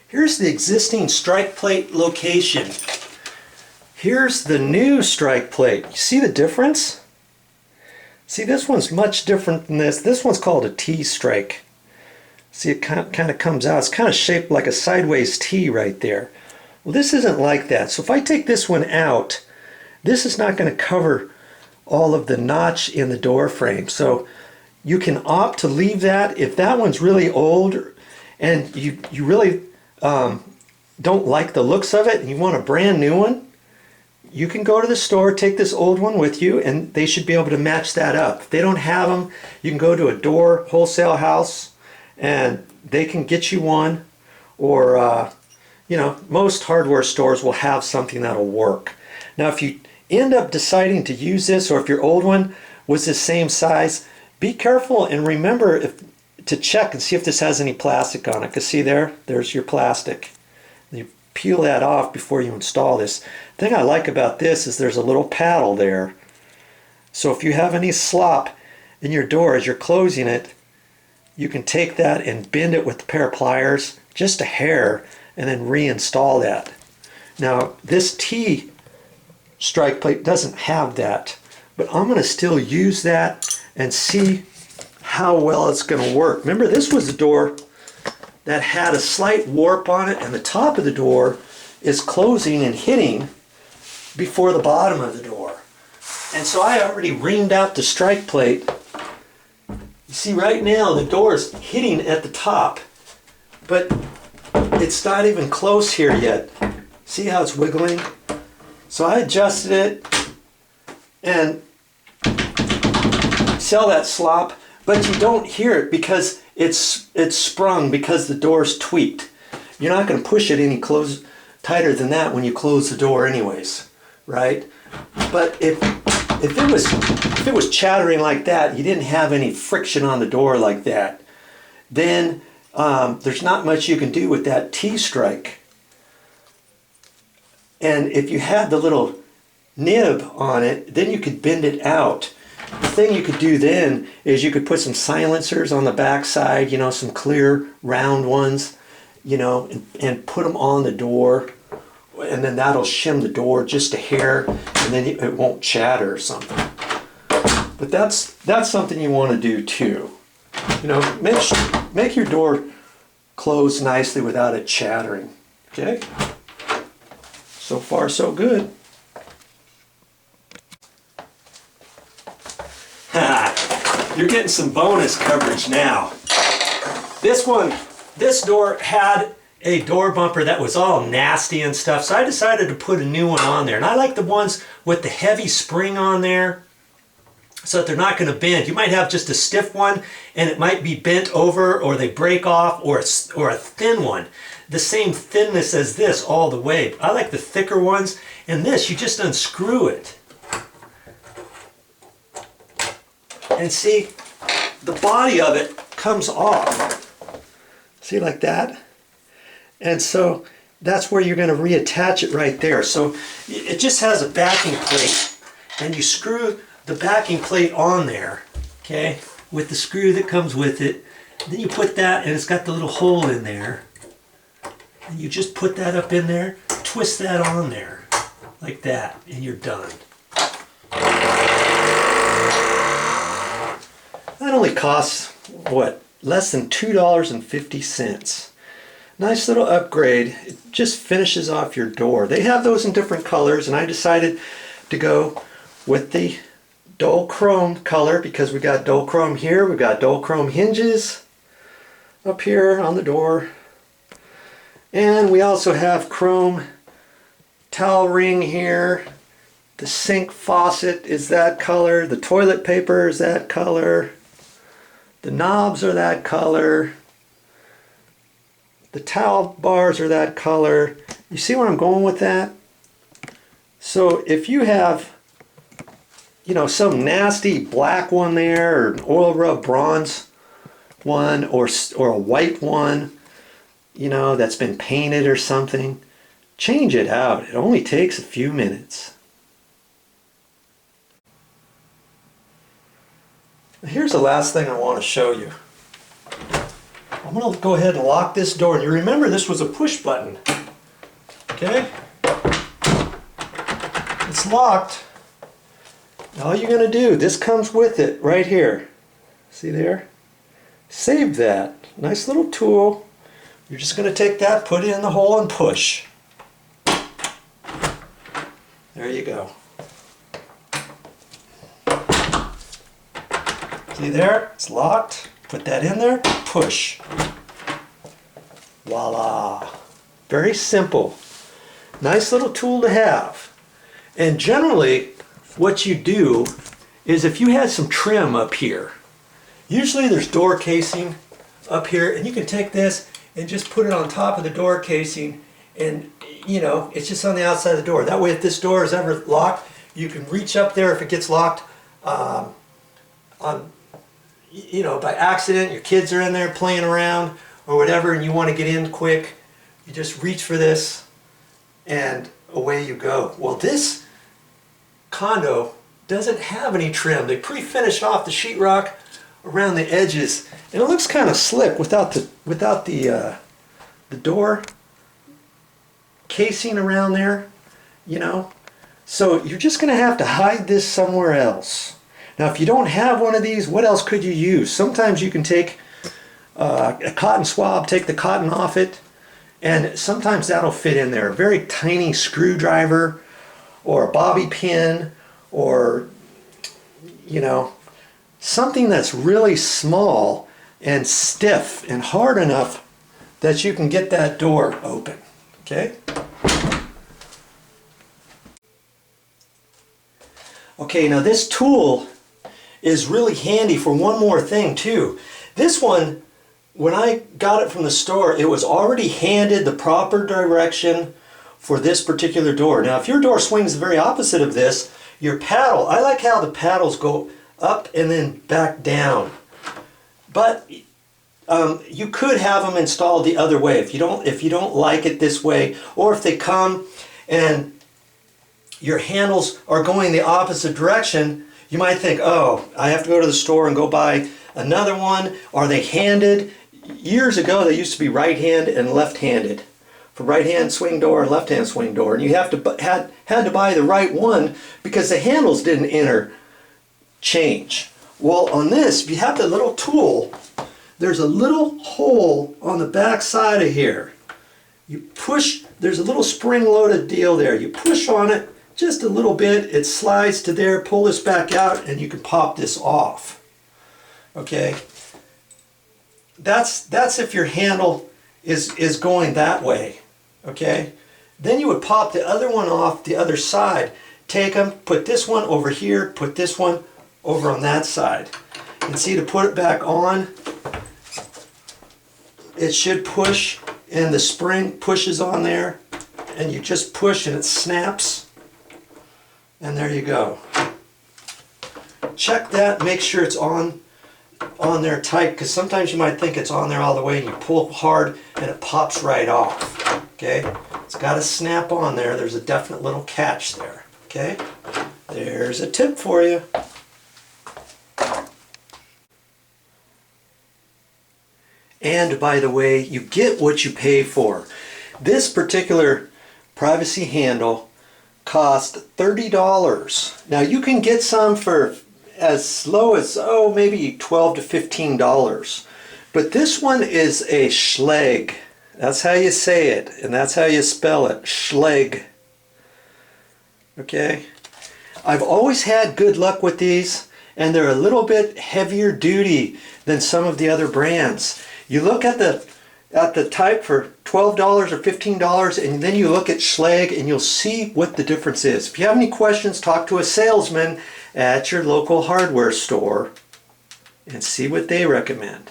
Here's the existing strike plate location. Here's the new strike plate. You see the difference? See, this one's much different than this. This one's called a T-strike. See, it kind of comes out. It's kind of shaped like a sideways T right there. Well, this isn't like that. So if I take this one out, this is not going to cover all of the notch in the door frame. So you can opt to leave that. If that one's really old and you really don't like the looks of it and you want a brand new one, you can go to the store, take this old one with you, and they should be able to match that up. If they don't have them, you can go to a door wholesale house and they can get you one, or you know, most hardware stores will have something that'll work. Now if you end up deciding to use this, or if your old one was the same size, be careful and remember to check and see if this has any plastic on it. Because see there's your plastic. You peel that off before you install this. The thing I like about this is there's a little paddle there. So if you have any slop in your door as you're closing it, you can take that and bend it with a pair of pliers, just a hair, and then reinstall that. Now this T strike plate doesn't have that, but I'm going to still use that and see how well it's going to work. Remember, this was a door that had a slight warp on it, and the top of the door is closing and hitting before the bottom of the door. And so I already reamed out the strike plate. You see right now the door is hitting at the top, but it's not even close here yet. See how it's wiggling? So I adjusted it and sell that slop, but you don't hear it because it's sprung, because the door's tweaked. You're not going to push it any tighter than that when you close the door anyways, right? But if it was chattering like that, you didn't have any friction on the door like that, then there's not much you can do with that T-strike. And if you had the little nib on it, then you could bend it out. The thing you could do then is you could put some silencers on the back side, you know, some clear round ones, you know, and put them on the door, and then that'll shim the door just a hair, and then it won't chatter or something. But that's something you want to do too. You know, make your door close nicely without it chattering. Okay? So far, so good. You're getting some bonus coverage now. This door had a door bumper that was all nasty and stuff, so I decided to put a new one on there. And I like the ones with the heavy spring on there so that they're not going to bend. You might have just a stiff one and it might be bent over, or they break off, or a thin one. The same thinness as this all the way. I like the thicker ones, and this, you just unscrew it. And see, the body of it comes off. See, like that? And so that's where you're going to reattach it right there. So it just has a backing plate, and you screw the backing plate on there, okay, with the screw that comes with it. Then you put that, and it's got the little hole in there. And you just put that up in there, twist that on there, like that, and you're done. That only costs, what, less than $2.50. Nice little upgrade. It just finishes off your door. They have those in different colors, and I decided to go with the dull chrome color because we got dull chrome here, we got dull chrome hinges up here on the door, and we also have chrome towel ring here. The sink faucet is that color, the toilet paper is that color, the knobs are that color, the towel bars are that color. You see where I'm going with that? So if you have, you know, some nasty black one there, or an oil rub bronze one, or a white one, you know, that's been painted or something, change it out. It only takes a few minutes. Here's the last thing I want to show you. I'm going to go ahead and lock this door. And you remember this was a push button. Okay? It's locked. All you're going to do, this comes with it right here. See there? Save that. Nice little tool. You're just going to take that, put it in the hole, and push. There you go. See there? It's locked. Put that in there, push. Voila. Very simple. Nice little tool to have. And generally, what you do is if you had some trim up here, usually there's door casing up here, and you can take this and just put it on top of the door casing, and you know, it's just on the outside of the door. That way, if this door is ever locked, you can reach up there if it gets locked you know, by accident. Your kids are in there playing around or whatever, and you want to get in quick. You just reach for this, and away you go. Well, this condo doesn't have any trim. They pre-finished off the sheetrock around the edges, and it looks kind of slick without the door casing around there, you know. So you're just going to have to hide this somewhere else. Now, if you don't have one of these, what else could you use? Sometimes you can take a cotton swab, take the cotton off it, and sometimes that'll fit in there. A very tiny screwdriver or a bobby pin, or, you know, something that's really small and stiff and hard enough that you can get that door open. Okay? Okay, now this tool is really handy for one more thing too. This one, when I got it from the store, it was already handed the proper direction for this particular door. Now, if your door swings the very opposite of this, your paddle, I like how the paddles go up and then back down. But you could have them installed the other way if you don't like it this way, or if they come and your handles are going the opposite direction. You might think, oh, I have to go to the store and go buy another one. Are they handed? Years ago, they used to be right-handed and left-handed. For right-hand swing door and left-hand swing door. And you had to buy the right one because the handles didn't interchange. Well, on this, if you have the little tool, there's a little hole on the back side of here. You push, there's a little spring-loaded deal there. You push on it just a little bit, it slides to there, pull this back out, and you can pop this off. Okay? That's if your handle is going that way. Okay? Then you would pop the other one off the other side. Take them, put this one over here, put this one over on that side. And see, to put it back on, it should push, and the spring pushes on there, and you just push and it snaps. And there you go. Check that, make sure it's on there tight, because sometimes you might think it's on there all the way and you pull hard and it pops right off. Okay? It's got to snap on there. There's a definite little catch there. Okay? There's a tip for you. And by the way, you get what you pay for. This particular privacy handle cost $30. Now you can get some for as low as, oh, maybe $12 to $15. But this one is a schleg. That's how you say it, and that's how you spell it, schleg. Okay? I've always had good luck with these, and they're a little bit heavier duty than some of the other brands. You look at the type for $12 or $15, and then you look at Schleg and you'll see what the difference is. If you have any questions, talk to a salesman at your local hardware store and see what they recommend.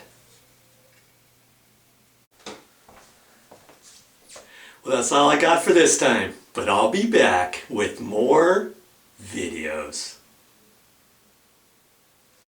Well, that's all I got for this time, but I'll be back with more videos.